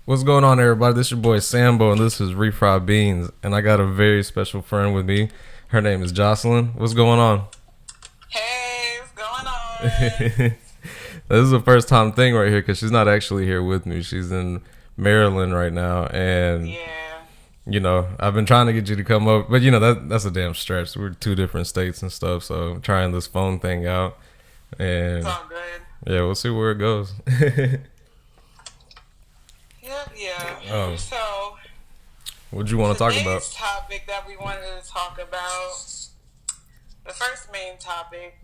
What's going on, everybody? This is your boy Sambo, and this is Refried Beans. And I got a very special friend with me. Her name is Jocelyn. What's going on? Hey, what's going This on? is a first time thing right here because she's not actually here with me. She's in Maryland right now, and Yeah, I've been trying to get you to come up, but that's a damn stretch. We're two different states and stuff, so I'm trying this phone thing out, it's and all good. yeah, we'll see where it goes. Yep, yeah. Oh, So, what you want to talk about? today's topic that we wanted to talk about, the first main topic,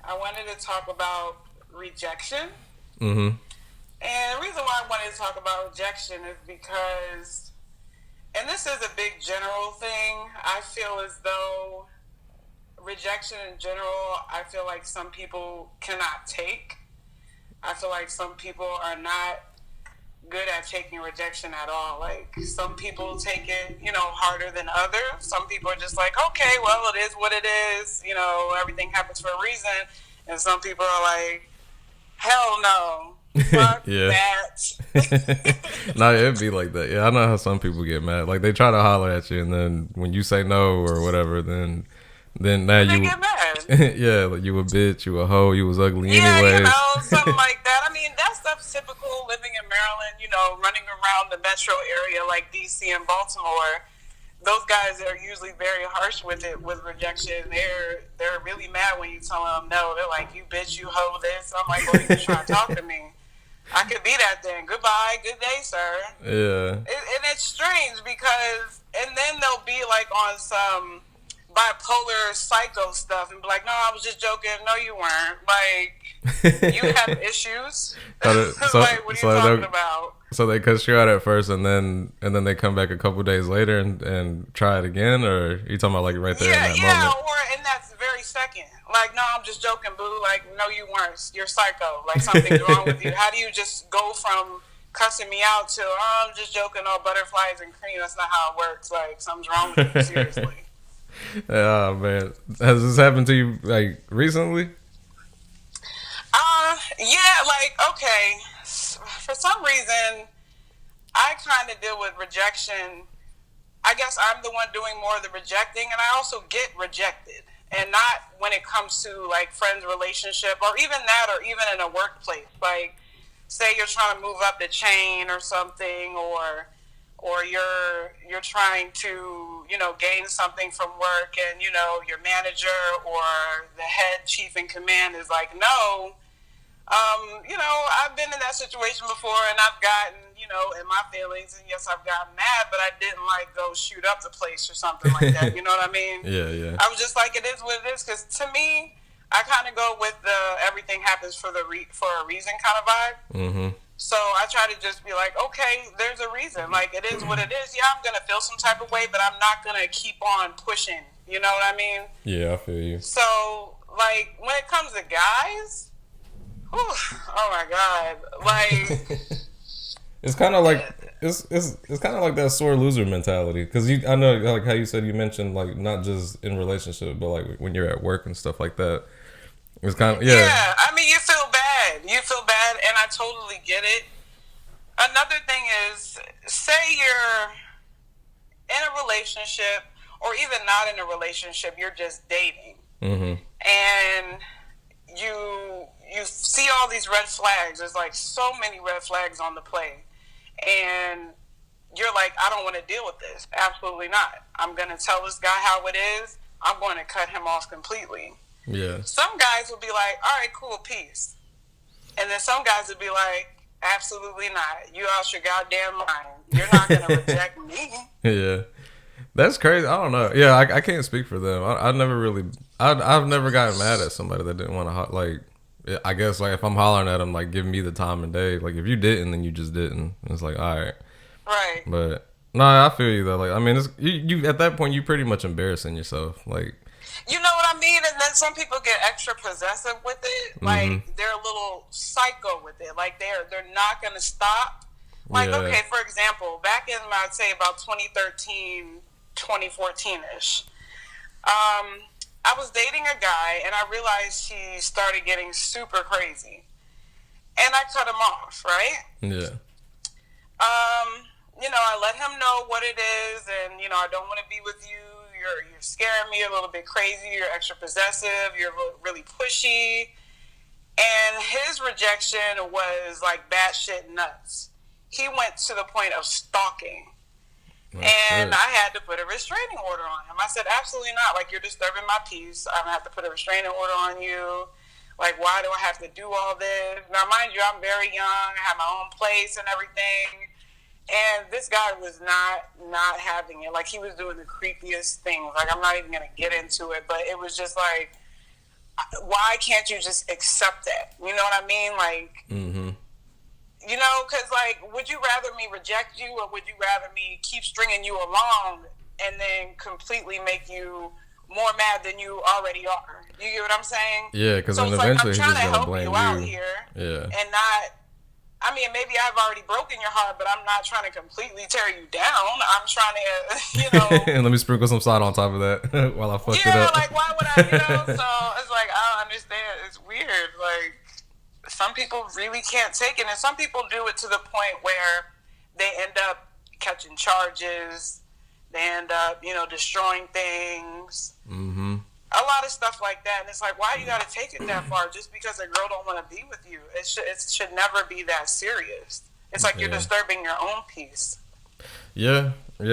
I wanted to talk about rejection. Mm-hmm. And the reason why I wanted to talk about rejection is because, and this is a big general thing, I feel as though rejection in general, I feel like some people cannot take. I feel like some people are not good at taking rejection at all. Like, some people take it, harder than others. Some people are just like, okay, well, it is what it is. Everything happens for a reason. And some people are like, hell no. Fuck Yeah. that. No, it'd be like that. Yeah, I know how some people get mad. Like they try to holler at you, and then when you say no or whatever, then now They you, get mad. yeah, like you a bitch, you a hoe, you was ugly Yeah, anyways. something like that. I mean, that stuff's typical living in Maryland, running around the metro area like DC and Baltimore. Those guys are usually very harsh with it, with rejection. They're really mad when you tell them no. They're like, you bitch, you hoe this. I'm like, well, you can try to talk to me. I could be that then. Goodbye. Good day, sir. Yeah, And it's strange because, and then they'll be like on some bipolar psycho stuff and be like, no, I was just joking. No, you weren't. Like, you have issues. so Like, what are you so talking they about? so they cuss you out at first, and then they come back a couple days later and try it again, or you talking about like right there in Yeah, that yeah, moment? or in that very second. Like, no, I'm just joking, boo. Like, no, you weren't. You're psycho. Like, something's wrong with you. How do you just go from cussing me out to, oh, I'm just joking, all butterflies and cream? That's not how it works. Like, something's wrong with you, seriously. Oh man, has this happened to you like recently? Yeah, like, okay. For some reason, I kind of deal with rejection. I guess I'm the one doing more of the rejecting, and I also get rejected. And not when it comes to like friends, relationship, or even that, or even in a workplace. Like, say you're trying to move up the chain or something, or you're trying to gain something from work, and your manager or the head chief in command is like, no. I've been in that situation before, and I've gotten, in my feelings, and yes, I've gotten mad, but I didn't like go shoot up the place or something like that. You know what I mean? Yeah, yeah. I was just like, it is what it is, because to me, I kind of go with the everything happens for for a reason kind of vibe. Mm-hmm. So I try to just be like, okay, there's a reason. Like, it is what it is. Yeah, I'm gonna feel some type of way, but I'm not gonna keep on pushing. You know what I mean? Yeah, I feel you. So, like, when it comes to guys. Whew, oh my god! Like, It's kind of like it's kind of like that sore loser mentality, because I know like how you said, you mentioned like not just in relationship but like when you're at work and stuff like that. It's kind of, yeah. yeah. I mean, you feel bad. You feel bad, and I totally get it. Another thing is, say you're in a relationship, or even not in a relationship, you're just dating, Mm-hmm. and you see all these red flags. There's like so many red flags on the play, and you're like, I don't want to deal with this. Absolutely not. I'm going to tell this guy how it is. I'm going to cut him off completely. Yeah. Some guys will be like, all right, cool, peace. And then some guys will be like, absolutely not. You out your goddamn mind. You're not going to reject me. Yeah. That's crazy. I don't know. Yeah, I can't speak for them. I never really. I've never gotten mad at somebody that didn't want to like. I guess like if I'm hollering at them, like give me the time and day. Like if you didn't, then you just didn't. It's like, all right. Right. But no, I feel you though. Like I mean, it's, you at that point you pretty much embarrassing yourself. Like, You know what I mean? And then some people get extra possessive with it. Like, they're a little psycho with it. Like, they're not going to stop. Like, yeah. okay, for example, back in, I'd say, about 2013, 2014-ish, I was dating a guy, and I realized he started getting super crazy. And I cut him off, right? Yeah. I let him know what it is, and I don't want to be with you. You're scaring me a little bit crazy. You're extra possessive. You're really pushy. And his rejection was like batshit nuts. He went to the point of stalking. And I had to put a restraining order on him. I said, absolutely not. Like, you're disturbing my peace. I'm going to have to put a restraining order on you. Like, why do I have to do all this? Now, mind you, I'm very young. I have my own place and everything. And this guy was not having it. Like, he was doing the creepiest things. Like, I'm not even going to get into it. But it was just like, why can't you just accept that? You know what I mean? Like, because, like, would you rather me reject you, or would you rather me keep stringing you along and then completely make you more mad than you already are? You get what I'm saying? Yeah, because then eventually he's just going to blame you. Out here, yeah. And not, I mean, maybe I've already broken your heart, but I'm not trying to completely tear you down. I'm trying to, And let me sprinkle some salt on top of that while I fuck it up. Yeah, like, why would I, so it's like, I don't understand. It's weird. Like, some people really can't take it, and some people do it to the point where they end up catching charges. They end up, destroying things. A lot of stuff like that, and it's like, why you got to take it that far just because a girl don't want to be with you? It should never be that serious. It's like you're disturbing your own peace. Yeah. I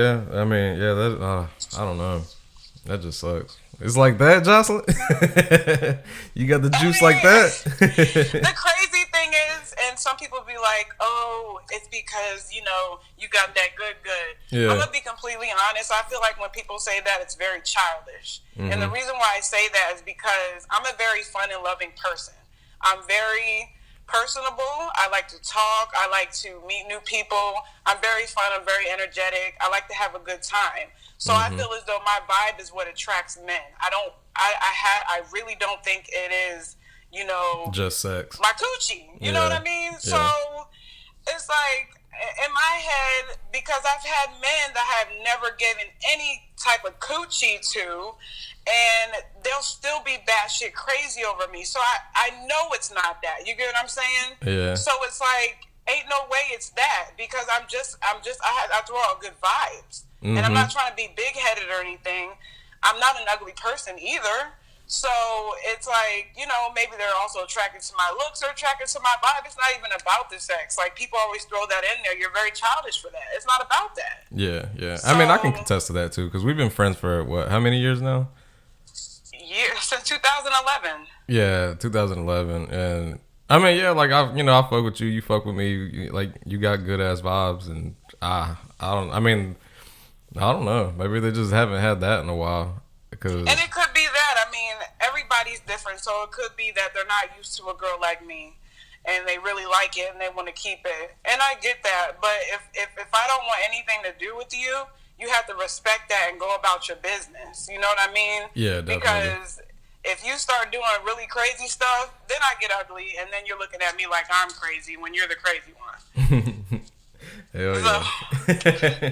mean, that I don't know. That just sucks. It's like that, Jocelyn. You got the juice like that. The crazy thing is, and some people be like, "Oh, it's because you got that good." Yeah. I'm gonna be completely honest. I feel like when people say that, it's very childish. And the reason why I say that is because I'm a very fun and loving person. I'm very personable. I like to talk. I like to meet new people. I'm very fun. I'm very energetic. I like to have a good time. So I feel as though my vibe is what attracts men. I really don't think it is, just sex. My coochie. You know what I mean? Yeah. So it's like, in my head, because I've had men that I have never given any type of coochie to, and they'll still be batshit crazy over me. So I know it's not that. You get what I'm saying? Yeah. So it's like, ain't no way it's that, because I throw out good vibes. And I'm not trying to be big-headed or anything. I'm not an ugly person either. So it's like, maybe they're also attracted to my looks or attracted to my vibe. It's not even about the sex. Like, people always throw that in there. You're very childish for that. It's not about that. Yeah. So, I mean, I can contest to that, too, because we've been friends for, how many years now? Since 2011. Yeah, 2011. And, I mean, yeah, like, I fuck with you. You fuck with me. You got good-ass vibes. And I don't know. Maybe they just haven't had that in a while. And it could be that. I mean, everybody's different, so it could be that they're not used to a girl like me, and they really like it, and they want to keep it. And I get that. But if I don't want anything to do with you, you have to respect that and go about your business. You know what I mean? Yeah, definitely. Because if you start doing really crazy stuff, then I get ugly, and then you're looking at me like I'm crazy when you're the crazy one. Hell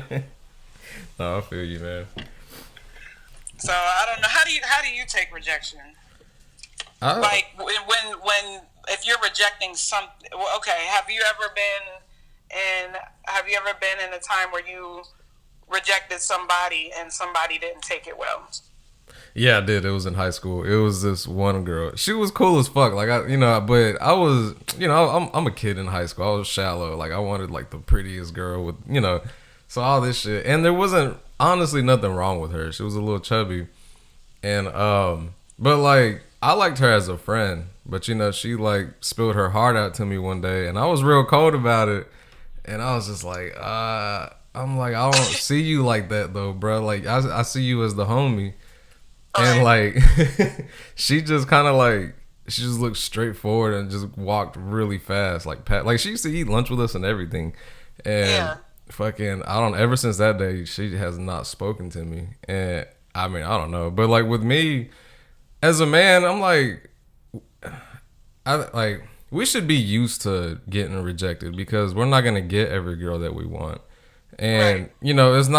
yeah. No, I feel you, man. So I don't know. How do you take rejection? Like when if you're rejecting something. Well, okay. Have you ever been in a time where you rejected somebody and somebody didn't take it well? Yeah, I did. It was in high school. It was this one girl. She was cool as fuck. Like but I was, I'm a kid in high school. I was shallow. Like, I wanted like the prettiest girl with, so all this shit. And there wasn't honestly nothing wrong with her. She was a little chubby. And but like, I liked her as a friend. But she like spilled her heart out to me one day, and I was real cold about it. And I was just like, I'm like, I don't see you like that though, bro. Like, I see you as the homie. And like, she just kind of like, she just looked straight forward and just walked really fast. Like she used to eat lunch with us and everything. And fucking, ever since that day, she has not spoken to me. And I mean, I don't know. But like with me, as a man, I'm like, we should be used to getting rejected, because we're not going to get every girl that we want. And, it's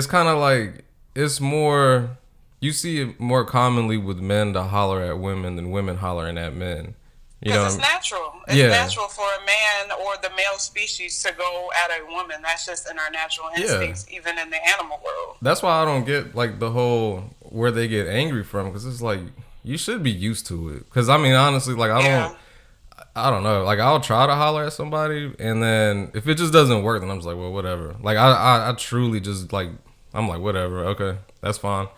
kind of like, it's more, you see it more commonly with men to holler at women than women hollering at men. You know Because what I it's mean? natural. It's Yeah, natural for a man or the male species to go at a woman. That's just in our natural yeah. instincts, even in the animal world. That's why I don't get like the whole where they get angry from, because it's like you should be used to it. Because I mean, honestly, like Yeah. I don't know. Like I'll try to holler at somebody, and then if it just doesn't work, then I'm just like, well, whatever. Like I truly just like I'm like, whatever, okay, that's fine.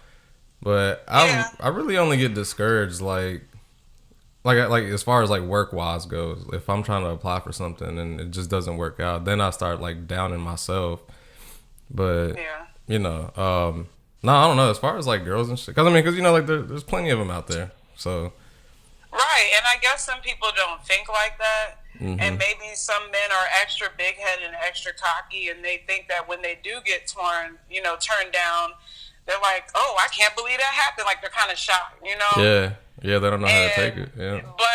But Yeah. I really only get discouraged like as far as like work wise goes. If I'm trying to apply for something and it just doesn't work out, then I start like downing myself. But Yeah. you know, no, I don't know. As far as like girls and shit, because I mean, because you know, like there's plenty of them out there. So, Right, and I guess some people don't think like that, and hmm maybe some men are extra big headed and extra cocky, and they think that when they do get turned down, they're like, "Oh, I can't believe that happened." Like they're kind of shocked. yeah, yeah, they don't know how to take And it. Yeah, but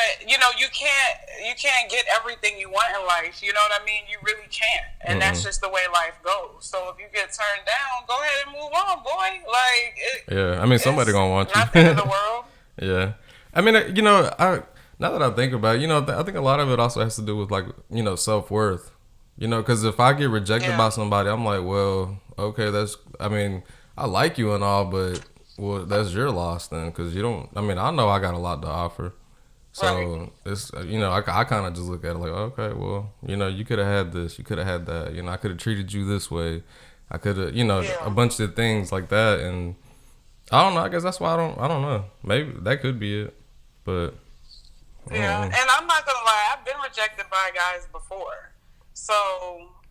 you can't get everything you want in life. You know what I mean? You really can't, and that's mm just the way life goes. So if you get turned down, go ahead and move on, boy. Like yeah. I mean, somebody it's gonna want you. not the end of the world. Yeah, I mean, you know, I now that I think about it, you know, I think a lot of it also has to do with like self worth. You know, because if I get rejected Yeah, by somebody, I'm like, well, okay, that's. I mean, I like you and all, but well, that's your loss then, because you don't. I mean, I know I got a lot to offer, right. so it's I kind of just look at it like, okay, well, you could have had this, you could have had that, I could have treated you this way, I could have, a Yeah. bunch of things like that, and I don't know. I guess that's why I don't know. Maybe that could be it, but I don't Yeah, know. and I'm not gonna lie, I've been rejected by guys before. So,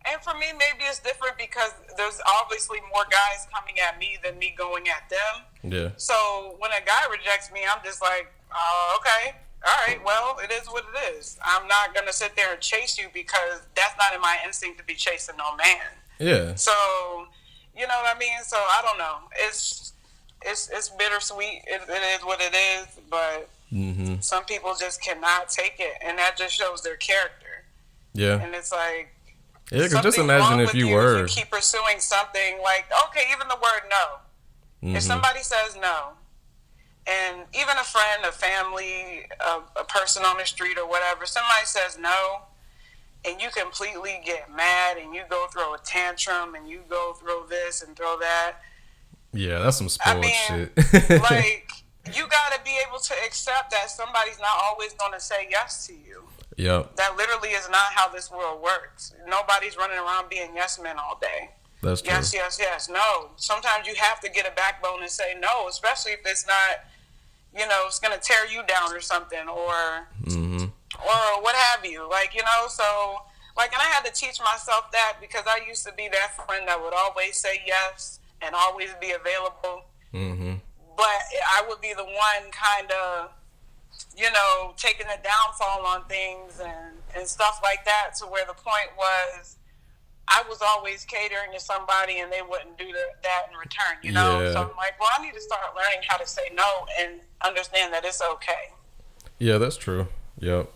and for me, maybe it's different because there's obviously more guys coming at me than me going at them. Yeah, So when a guy rejects me, I'm just like, oh, okay, all right, well, it is what it is. I'm not gonna sit there and chase you because that's not in my instinct to be chasing no man. yeah, So, you know what I mean? So I don't know. It's bittersweet. It is what it is, but hmm some people just cannot take it, and that just shows their character. yeah, And it's like yeah. Because just something's imagine wrong if with you you if you were. keep pursuing something. Like, okay, even the word no. If hmm somebody says no, and even a friend, a family, a person on the street or whatever, somebody says no, and you completely get mad, and you go throw a tantrum, and you go throw this and throw that. Yeah, that's some I spoiled mean, shit. like, you got to be able to accept that somebody's not always going to say yes to you. Yep, That literally is not how this world works. Nobody's running around being yes men all day. that's true. Yes, yes, yes. No. Sometimes you have to get a backbone and say no, especially if it's not, it's going to tear you down or something, hmm or what have you. So, and I had to teach myself that because I used to be that friend that would always say yes and always be available. hmm But I would be the one kind of, taking a downfall on things and stuff like that, to where the point was I was always catering to somebody and they wouldn't do that in return. So Yeah, I'm like, well, I need to start learning how to say no and understand that it's okay. yeah, that's true. Yep.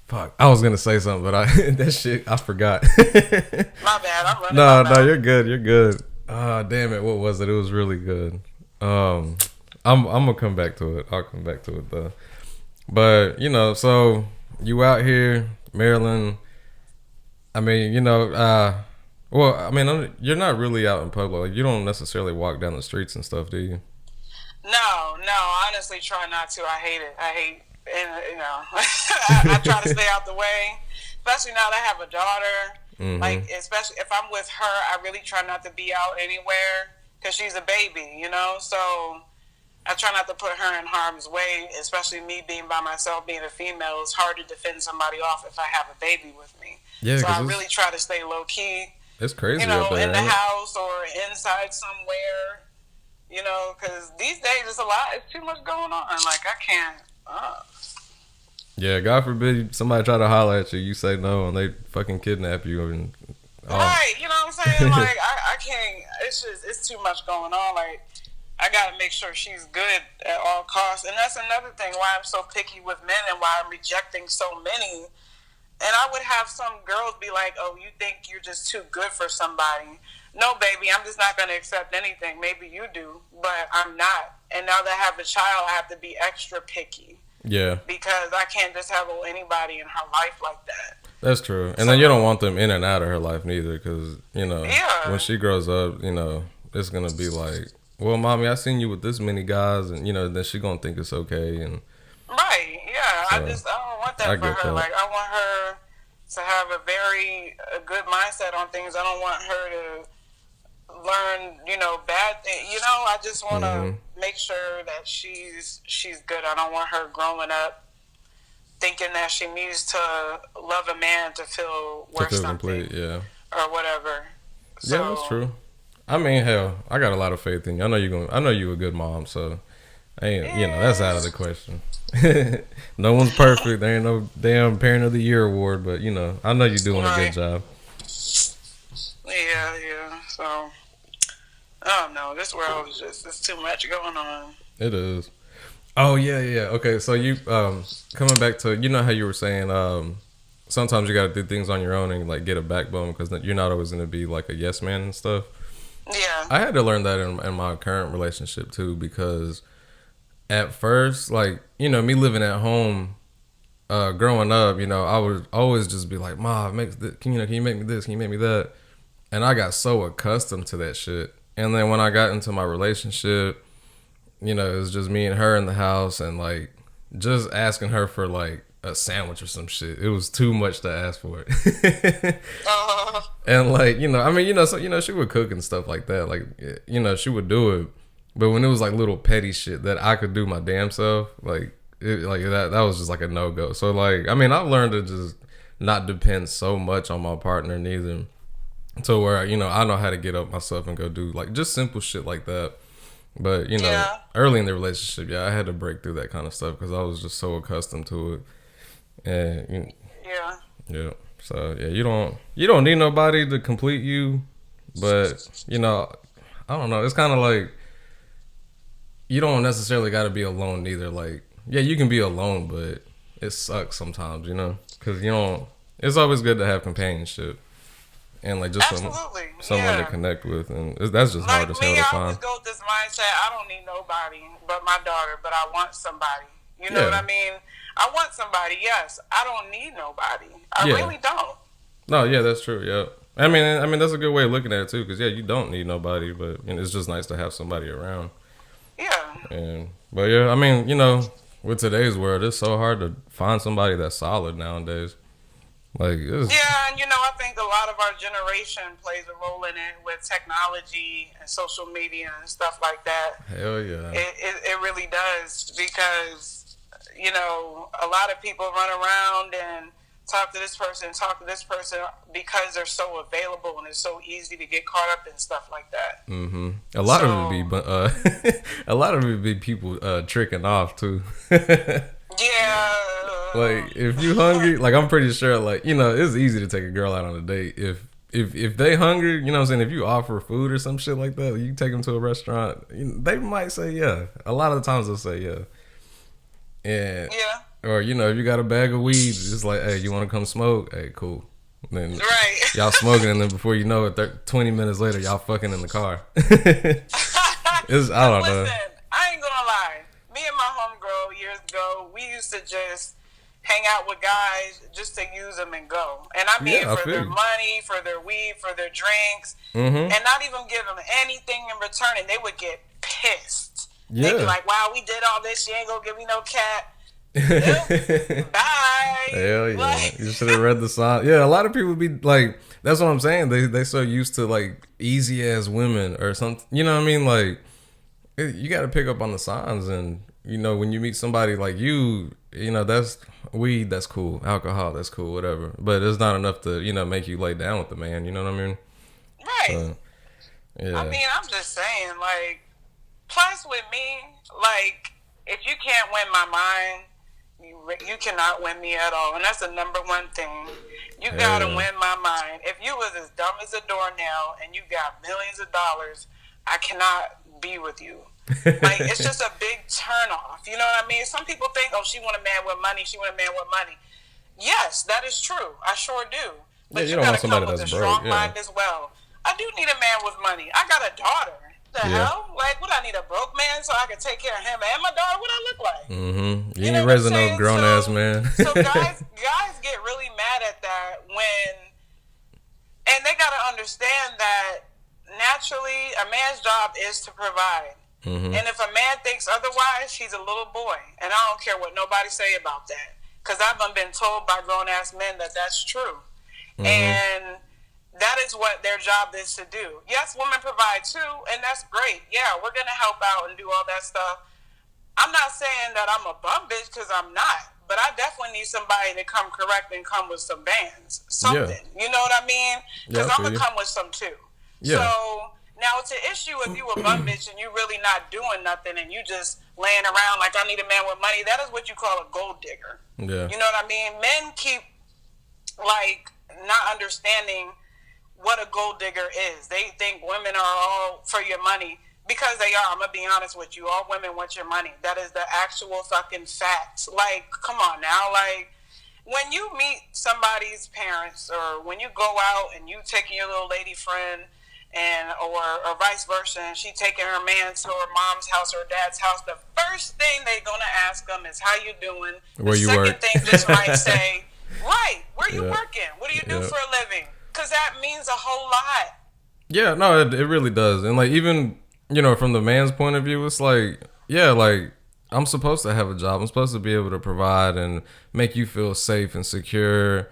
Fuck, I was gonna say something, but I that shit I forgot. My bad, I'm running my No, no, mouth. you're good. You're good. Ah, damn it. What was it? It was really good. I'm gonna come back to it. I'll come back to it though. But so you out here, Maryland. I mean, well, I mean, you're not really out in public. Like, you don't necessarily walk down the streets and stuff, do you? No, no, I honestly try not to. I hate it. I hate, and I try to stay out the way. Especially now that I have a daughter. Mm-hmm. Like, especially if I'm with her, I really try not to be out anywhere because she's a baby. So I try not to put her in harm's way. Especially me being by myself, being a female, it's hard to defend somebody off if I have a baby with me. Yeah, So because I really try to stay low key. it's crazy out there, In the ain't it? house or inside somewhere. Because these days it's a lot. It's too much going on. Like I can't. Yeah, God forbid somebody try to holler at you, you say no, and they fucking kidnap you and oh, Right. You know what I'm saying? Like I can't. It's too much going on. Like I gotta make sure she's good at all costs. And that's another thing why I'm so picky with men and why I'm rejecting so many. And I would have some girls be like, "Oh, you think you're just too good for somebody?" No, baby, I'm just not going to accept anything. Maybe you do, but I'm not. And now that I have a child, I have to be extra picky. Yeah, because I can't just have anybody in her life like that. that's true. And So then you don't want them in and out of her life neither, because when yeah, she grows up, it's gonna be like, well, mommy, I seen you with this many guys, and then she gonna think it's okay, and right, yeah. so I don't want I that for get her. that. Like I want her to have a good mindset on things. I don't want her to learn, bad things. I just want to Hmm. make sure that she's good. I don't want her growing up thinking that she needs to love a man to feel To worth feel something complete, yeah, or whatever. yeah, that's So true. I mean, hell, I got a lot of faith in you. I know you a good mom, so ain't that's out yeah, of the question. No one's perfect. There ain't no damn Parent of the Year award, but I know you're doing a good right, job. yeah. So I don't know. This world is just it's too much going on. It is. Oh yeah. Okay, so you coming back to how you were saying sometimes you got to do things on your own and like get a backbone because you're not always going to be like a yes man and stuff. Yeah, I had to learn that in my current relationship too because at first, like me living at home, growing up, I would always just be like, "Ma, can you make me this? Can you make me that?" And I got so accustomed to that shit. And then when I got into my relationship, it was just me and her in the house, and like just asking her for like a sandwich or some shit. It was too much to ask for it. uh, And like I mean so she would cook and stuff like that. Like she would do it, but when it was like little petty shit that I could do my damn self, like that was just like a no go. So like I mean I've learned to just not depend so much on my partner neither, to where I know how to get up myself and go do like just simple shit like that. But yeah, early in the relationship, yeah, I had to break through that kind of stuff because I was just so accustomed to it. And yeah. yeah, so yeah, you don't need nobody to complete you, but I don't know. It's kind of like you don't necessarily got to be alone neither. Like yeah, you can be alone, but it sucks sometimes, because you don't. It's always good to have companionship and like just Absolutely, someone to yeah. connect with, and that's just hard Like as me, hell to I find. always go with this mindset. I don't need nobody but my daughter, but I want somebody. You know what Yeah, I mean? I want somebody. Yes, I don't need nobody. I yeah. really don't. No, yeah, that's true. Yeah, I mean that's a good way of looking at it too, because yeah, you don't need nobody, but it's just nice to have somebody around. Yeah. And but yeah, I mean with today's world, it's so hard to find somebody that's solid nowadays. Like it's Yeah, and I think a lot of our generation plays a role in it with technology and social media and stuff like that. hell yeah, It really does because a lot of people run around and talk to this person because they're so available and it's so easy to get caught up in stuff like that. a lot of it be So a lot of it be people tricking off too. yeah, Like if you hungry, like I'm pretty sure, like it's easy to take a girl out on a date if they hungry. You know what I'm saying? If you offer food or some shit like that, you take them to a restaurant. They might say yeah. A lot of the times they'll say yeah. And yeah, or if you got a bag of weed, it's like hey, you want to come smoke? Hey, cool. Then right. y'all smoking, and then before you know it, 20 minutes later, y'all fucking in the car. It's I Cause don't know. listen, I ain't gonna lie. Me and my homegirl years ago, we used to just hang out with guys just to use them and go. And I mean Yeah, I for feel their you. money, for their weed, for their drinks, Mm-hmm. and not even give them anything in return. And they would get pissed. They'd be Yeah. like, "Wow, we did all this. She ain't gonna give me no cat. Hell Nope. Bye." yeah. Like, You should have read the sign. Yeah, a lot of people be like, that's what I'm saying. They so used to like easy ass women or something. You know what I mean? Like, you got to pick up on the signs, and when you meet somebody like that's weed, that's cool. Alcohol, that's cool. Whatever. But it's not enough to make you lay down with the man. You know what I mean? right. So I yeah. mean, I'm just saying, like, plus with me, like, if you can't win my mind, you cannot win me at all. And that's the number one thing. You Hell gotta yeah. win my mind. If you was as dumb as a doornail and you got millions of dollars, I cannot be with you. Like, it's just a big turn off. You know what I mean? Some people think, oh, she want a man with money. She want a man with money. Yes, that is true. I sure do. Yeah, But you you don't want gotta somebody come with that's a broke. strong Yeah. mind as well. I do need a man with money. I got a daughter. The Yeah. hell? Like, what, I need a broke man so I can take care of him and my daughter? What I look like? Mm-hmm. You You know ain't what I'm raising no saying? grown ass man. So guys get really mad at that when, and they gotta understand that naturally a man's job is to provide. Mm-hmm. And if a man thinks otherwise, he's a little boy. And I don't care what nobody say about that. Because I've been told by grown-ass men that that's true. Mm-hmm. And that is what their job is to do. Yes, women provide too, and that's great. Yeah, we're going to help out and do all that stuff. I'm not saying that I'm a bum bitch, because I'm not. But I definitely need somebody to come correct and come with some bands. Yeah. Something. You know what I mean? Yeah, Because I I'm feel going to you. come with some too. Yeah. So now it's an issue if you a bum bitch and you really not doing nothing and you just laying around like, I need a man with money. That is what you call a gold digger. Yeah. You know what I mean? Men keep like not understanding what a gold digger is. They think women are all for your money, because they are. I'm gonna be honest with you. All women want your money. That is the actual fucking fact. Like, come on now. Like, when you meet somebody's parents, or when you go out and you taking your little lady friend, and or vice versa, and she taking her man to her mom's house or her dad's house, the first thing they gonna ask them is, how you doing? Where The you second work. thing just might say, right, where you Yeah. working? What do you do Yeah. for a living? Because that means a whole lot. Yeah, no, it really does. And like, even, from the man's point of view, it's like, yeah, like, I'm supposed to have a job. I'm supposed to be able to provide and make you feel safe and secure.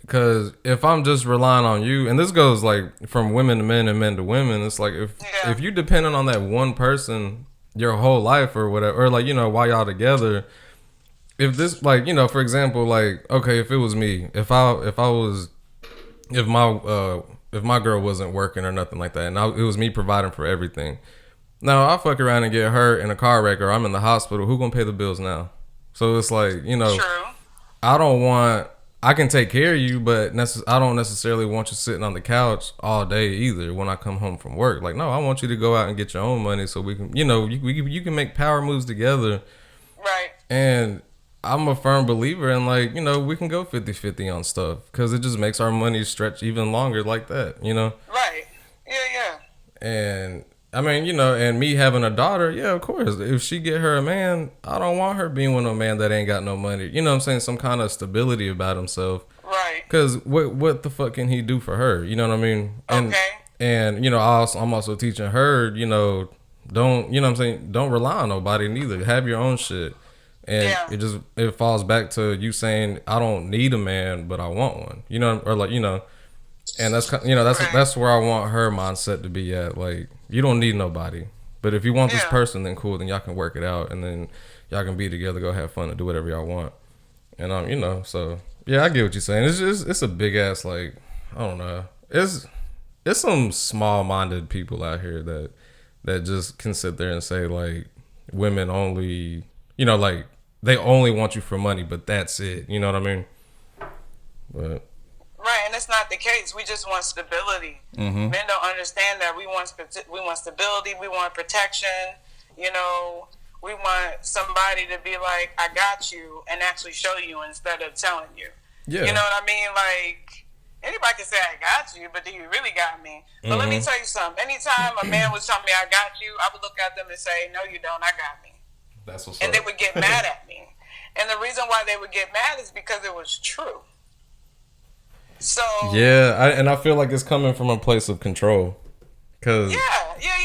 Because if I'm just relying on you, and this goes like from women to men and men to women, it's like, Yeah. if you depending on that one person your whole life or whatever, or like, while y'all together, if this, like, for example, like, okay, if it was me, if my girl wasn't working or nothing like that, and it was me providing for everything. Now I fuck around and get hurt in a car wreck, or I'm in the hospital. Who gonna pay the bills now? So it's like, True. I don't want. I can take care of you, but I don't necessarily want you sitting on the couch all day either. When I come home from work, like, no, I want you to go out and get your own money, so we can, you can make power moves together. Right. And I'm a firm believer in, like, we can go 50-50 on stuff, because it just makes our money stretch even longer like that, Right. Yeah. And I mean, and me having a daughter, yeah, of course. If she get her a man, I don't want her being with no man that ain't got no money. You know what I'm saying? Some kind of stability about himself. Right. Because what the fuck can he do for her? You know what I mean? Okay. And I'm also teaching her, don't, what I'm saying? Don't rely on nobody neither. Have your own shit. And Yeah. it falls back to you saying, I don't need a man, but I want one. Or like, and that's Right. that's where I want her mindset to be at. Like, you don't need nobody, but if you want this Yeah. person, then cool. Then y'all can work it out, and then y'all can be together, go have fun, and do whatever y'all want. And so yeah, I get what you're saying. It's a big ass, like, I don't know. It's some small minded people out here that just can sit there and say, like, women only, like, they only want you for money, but that's it. You know what I mean? But Right, and it's not the case. We just want stability. mm-hmm. Men don't understand that we want stability. We want protection. We want somebody to be like, I got you, and actually show you instead of telling you. Yeah. You know what I mean? Like, anybody can say I got you, but do you really got me? But Mm-hmm. let me tell you something. Anytime a man was telling me I got you, I would look at them and say, no, you don't. I got me. That's what's And up. they would get mad at me. And the reason why they would get mad is because it was true. So Yeah, and I feel like it's coming from a place of control. Cause yeah.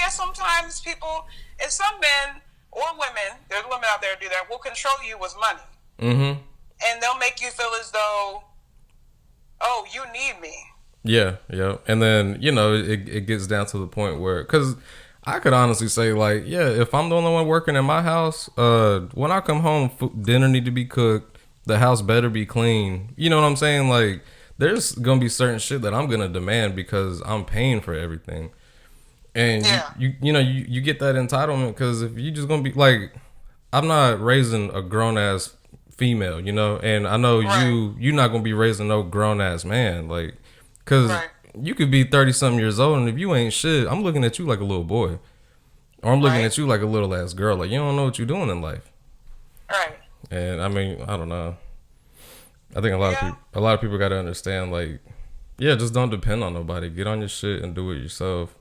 Sometimes people, and some men or women, there's women out there who do that, will control you with money. mm-hmm. And they'll make you feel as though, oh, you need me. Yeah, and then it gets down to the point where, cause I could honestly say, like, yeah, if I'm the only one working in my house, when I come home, dinner need to be cooked, the house better be clean. You know what I'm saying? Like, there's gonna be certain shit that I'm gonna demand because I'm paying for everything. And you get that entitlement, because if you just gonna be like, I'm not raising a grown ass female, and I know Right. you're not gonna be raising no grown ass man, like, because Right. you could be 30 something years old, and if you ain't shit, I'm looking at you like a little boy, or I'm looking Right. at you like a little ass girl, like, you don't know what you're doing in life. Right. And I mean, I don't know. I think a lot of people got to understand, like, yeah, just don't depend on nobody. Get on your shit and do it yourself.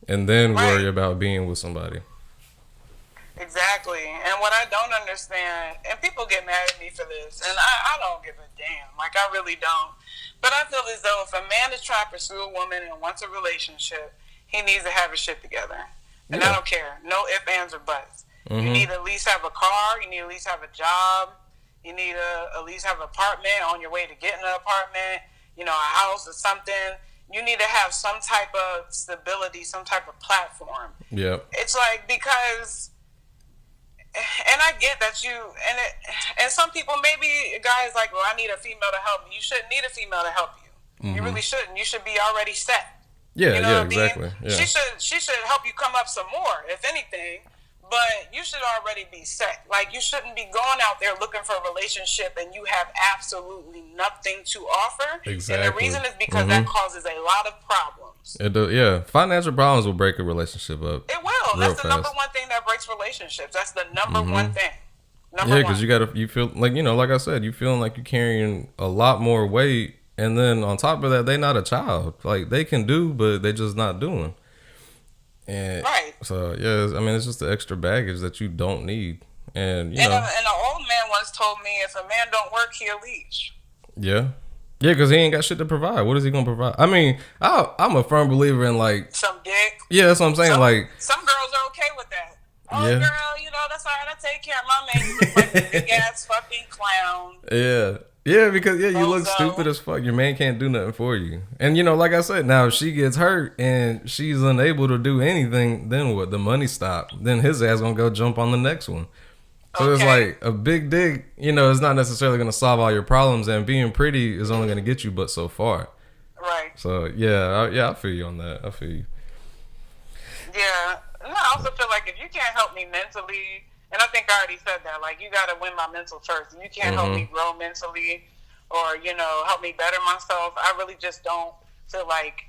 and then worry Right. about being with somebody. Exactly. And what I don't understand, and people get mad at me for this, and I don't give a damn. Like, I really don't. But I feel as though if a man is trying to pursue a woman and wants a relationship, he needs to have his shit together. And I Yeah. don't care. No ifs, ands, or buts. You Mm-hmm. need to at least have a car. You need to at least have a job. You need to at least have an apartment on your way to getting an apartment, a house or something. You need to have some type of stability, some type of platform. Yep. It's like, because, and I get that and some people, maybe a guy is like, well, I need a female to help me. You shouldn't need a female to help you. You Mm-hmm. really shouldn't. You should be already set. Yeah. You know Yeah. what I mean? Exactly. Yeah. She should help you come up some more, if anything. But you should already be set. Like, you shouldn't be going out there looking for a relationship and you have absolutely nothing to offer. Exactly. And the reason is because that causes a lot of problems. It do, yeah. Financial problems will break a relationship up. It will. Real That's the fast. number one thing that breaks relationships. That's the number one thing. Yeah, because you feel like, like I said, you feeling like you're carrying a lot more weight, and then on top of that, they not a child. Like, they can do, but they just not doing. And right. so yeah, I mean, it's just the extra baggage that you don't need, and And an old man once told me, if a man don't work, he'll leech. yeah, because he ain't got shit to provide. What is he gonna provide? I mean, I'm a firm believer in, like, some dick. Yeah, that's what I'm saying. Some girls are okay with that. Oh, Yeah. girl, that's all right. I take care of my man. You look like a big ass fucking clown. Yeah, because you look Bozo. stupid as fuck. Your man can't do nothing for you. And like I said, now if she gets hurt and she's unable to do anything, then what? The money stop. Then his ass gonna go jump on the next one. So It's like a big dick, is not necessarily gonna solve all your problems, and being pretty is only gonna get you but so far. Right. So I feel you on that. I feel you. Yeah. And I also feel like if you can't help me mentally, and I think I already said that, like, you got to win my mental first. If you can't help me grow mentally or, help me better myself, I really just don't feel like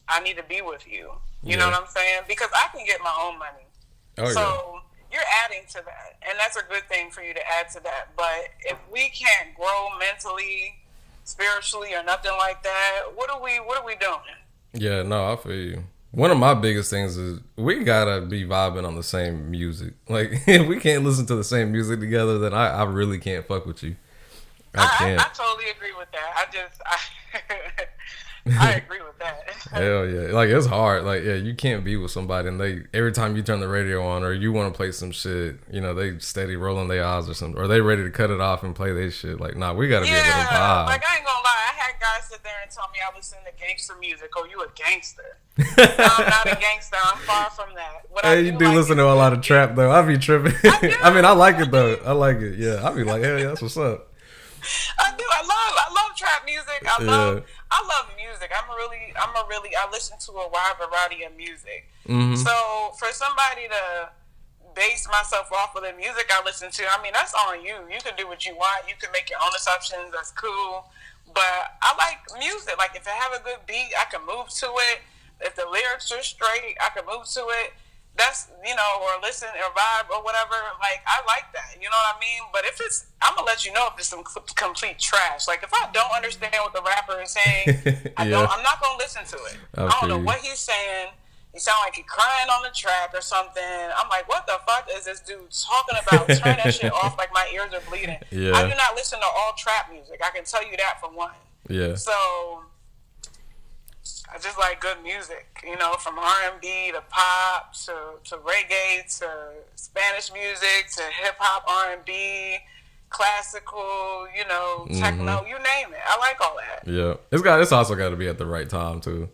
I need to be with you. You know what I'm saying? Because I can get my own money. So you're adding to that. And that's a good thing for you to add to that. But if we can't grow mentally, spiritually, or nothing like that, what are we doing? Yeah, no, I feel you. One of my biggest things is we gotta be vibing on the same music. Like, if we can't listen to the same music together, then I really can't fuck with you. I can't. I totally agree with that. I agree with that. Hell yeah. Like, it's hard. Like, yeah, you can't be with somebody and every time you turn the radio on or you want to play some shit, they steady rolling their eyes or something. Or they ready to cut it off and play their shit. Like, nah, we gotta be able to vibe. Like, I ain't gonna lie. I had guys sit there and tell me I listen to gangster music. Oh, you a gangster. No, I'm not a gangster. I'm far from that. Hey, you do listen to a lot of trap, though. I be tripping. I mean, I like it, though. I like it. Yeah, I be like, hell yeah, that's what's up. I do. I love trap music. I love music. I listen to a wide variety of music. So for somebody to base myself off of the music I listen to, I mean, that's on you. You can do what you want. You can make your own assumptions. That's cool. But I like music. Like, if I have a good beat, I can move to it. If the lyrics are straight, I can move to it. That's, or listen or vibe or whatever. Like, I like that. You know what I mean? But if I'm going to let you know if it's some complete trash. Like, if I don't understand what the rapper is saying, I'm not going to listen to it. I don't know what he's saying. He sound like he's crying on the track or something. I'm like, what the fuck is this dude talking about? Turn that shit off, like my ears are bleeding. Yeah. I do not listen to all trap music. I can tell you that for one. Yeah. So I just like good music, from R&B to pop to reggae to Spanish music to hip hop, R&B, classical, techno, you name it. I like all that. Yeah, it's also got to be at the right time too.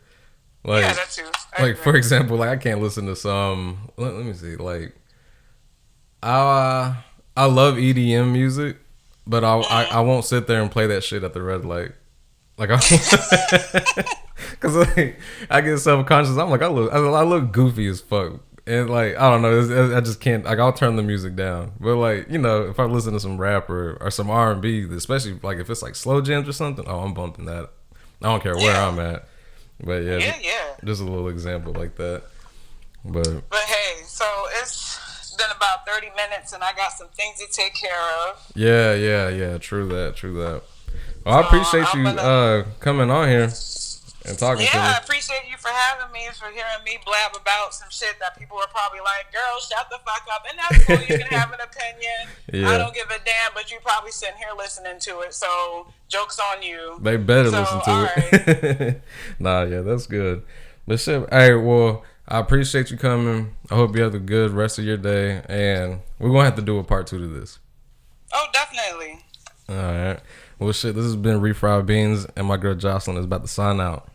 Like, yeah, that too. Like, for example, like, I can't listen to some. Let me see. Like, I love EDM music, but I won't sit there and play that shit at the red light. Like, because like, I get self-conscious. I'm like, I look goofy as fuck, and like, I don't know. I just can't. Like, I'll turn the music down. But like, if I listen to some rap or some R&B, especially like if it's like slow jams or something, oh, I'm bumping that. I don't care where I'm at. But yeah, just a little example like that. But hey, so it's been about 30 minutes, and I got some things to take care of. Yeah. True that. Well, I appreciate you coming on here and talking to me. Yeah, I appreciate you for having me, for hearing me blab about some shit that people are probably like, girl, shut the fuck up. And that's cool. You can have an opinion. Yeah. I don't give a damn, but you probably sitting here listening to it. So, joke's on you. They better listen to it. Right. Nah, yeah, that's good. But shit, hey, well, I appreciate you coming. I hope you have a good rest of your day. And we're going to have to do a part 2 to this. Oh, definitely. All right. Well, shit, this has been Refried Beans, and my girl Jocelyn is about to sign out.